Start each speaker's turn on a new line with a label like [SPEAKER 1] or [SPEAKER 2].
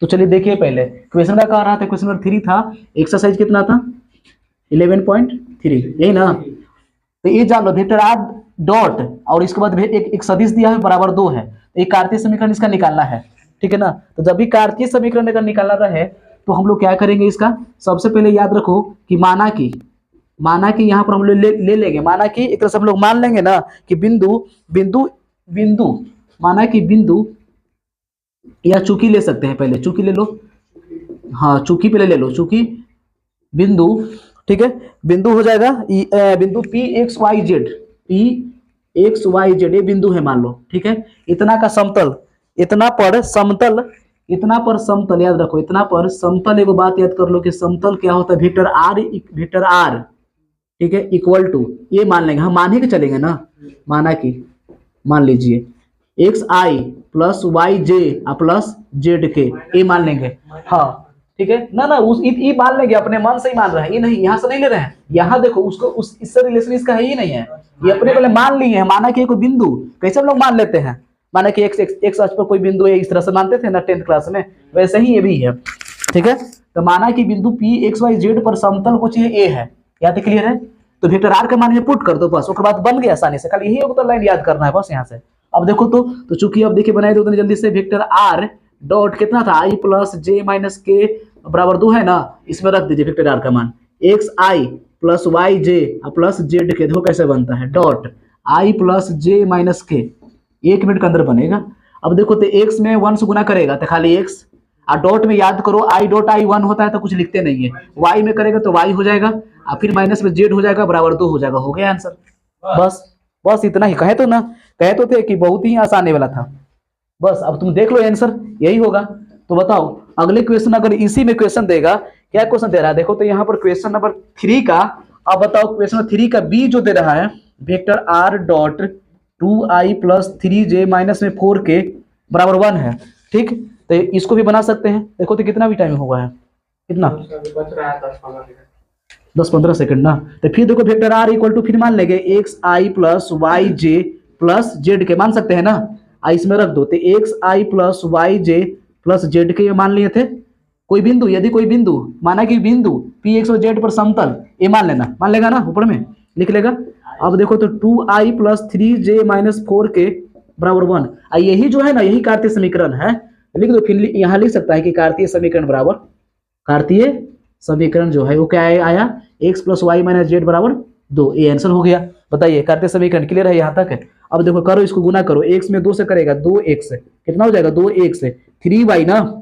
[SPEAKER 1] तो चलिए देखिए पहले क्वेश्चन का कह रहा था, क्वेश्चन नंबर 3 था, एक्सरसाइज कितना था 11.3, यही ना। तो ये जान लो वेक्टर आर डॉट और इसके बाद एक सदिश दिया है बराबर 2 है, तो एक कार्तीय समीकरण इसका निकालना है, ठीक है ना। तो जब भी कार्तीय समीकरण अगर निकालना रहे तो हम लोग क्या करेंगे, इसका सबसे पहले याद रखो कि माना कि यहाँ पर हम लोग ले लेंगे, माना कि एक तरह से हम लोग मान लेंगे ना कि बिंदु माना कि बिंदु या चूकी ले सकते हैं, पहले चूकी ले लो, हाँ चूकी पहले ले लो, चूकी बिंदु, ठीक है। बिंदु हो जाएगा बिंदु पी एक्स वाई जेड, ये बिंदु है मान लो, ठीक है। इतना का समतल, इतना पर समतल याद रखो, इतना पर समतल, एगो बात याद कर लो कि समतल क्या होता है, वेक्टर आर, ठीक है, इक्वल टू, ये मान लेंगे, हम मान ही के चलेंगे ना, माना कि मान लीजिए एक्स आई प्लस वाई जे प्लस जेड के, ये मान लेंगे, हाँ ठीक है ना उस ये मान लेंगे, अपने मन से ही मान रहे हैं, ये नहीं यहाँ से नहीं ले रहे हैं, यहाँ देखो उसको उस इससे रिलेशन इसका है ही नहीं है, ये अपने पहले मान लिए हैं। माना कि कोई बिंदु कैसे हम लोग मान लेते हैं, माना कि एक्स अक्ष पर कोई बिंदु है, इस तरह से मानते थे ना 10th क्लास में, वैसे ही ये भी है, ठीक है। तो माना कि बिंदु पी एक्स वाई जेड पर समतल को चाहिए ए है, यहाँ तक क्लियर है। तो वेक्टर आर का मान में पुट कर दो बस, उसके बाद बन गया आसानी से, खाली यही होगा तो लाइन याद करना है बस यहाँ से। अब देखो तो चूंकि अब देखिए बनाए दो जल्दी से, वेक्टर आर डॉट कितना था, आई प्लस जे माइनस के बराबर 2 है ना, इसमें रख दीजिए वेक्टर आर का मान, एक्स आई प्लस वाई जे प्लस जेड के, देखो कैसे बनता है, dot I plus J minus के, 1 मिनट के अंदर बनेगा। अब देखो तो एक्स में 1 से गुना करेगा तो खाली एक्स, और डॉट में याद करो आई डॉट आई 1 होता है तो कुछ लिखते नहीं है, वाई में करेगा तो वाई हो जाएगा, और फिर माइनस में जेड हो जाएगा, बराबर 2 हो जाएगा, हो गया आंसर। बस इतना ही, कहे तो थे कि बहुत ही आसान वाला था, बस अब तुम देख लो आंसर यही होगा। तो बताओ अगले क्वेश्चन अगर इसी में क्वेश्चन देगा, क्या क्वेश्चन दे रहा है, देखो तो यहाँ पर क्वेश्चन नंबर 3 का, अब बताओ क्वेश्चन नंबर 3 का बी जो दे रहा है, vector R dot 2i plus 3j minus में 4k बराबर 1 है, ठीक। तो इसको भी बना सकते हैं, देखो तो कितना भी टाइम हुआ है, कितना 10-15 सेकंड ना। तो फिर देखो वेक्टर आर इक्वल टू, फिर मान लेंगे एक्स आई प्लस वाई जे प्लस जेड के, मान सकते हैं ना, इसमें रख दो, तो एक्स आई प्लस वाई जे प्लस जेड के ये मान लिए थे। कोई बिंदु, यदि कोई बिंदु, माना कि बिंदु पी एक्स और जेड पर समतल, ये मान लेना, मान लेगा ना, ऊपर में लिख लेगा। अब देखो तो 2i plus 3j minus 4k बराबर 1, यही जो है ना, यही कार्तीय समीकरण है, लिख दो। फिर यहाँ लिख सकता है कि कार्तीय समीकरण बराबर, कार्तीय समीकरण जो है वो क्या आया, X plus Y minus Z बराबर 2, ये आंसर हो गया। बताइए कार्तीय समीकरण क्लियर है यहाँ तक। अब देखो करो, इसको गुना करो, एक्स में 2 से करेगा 2x, कितना हो जाएगा 2x, 3y ना,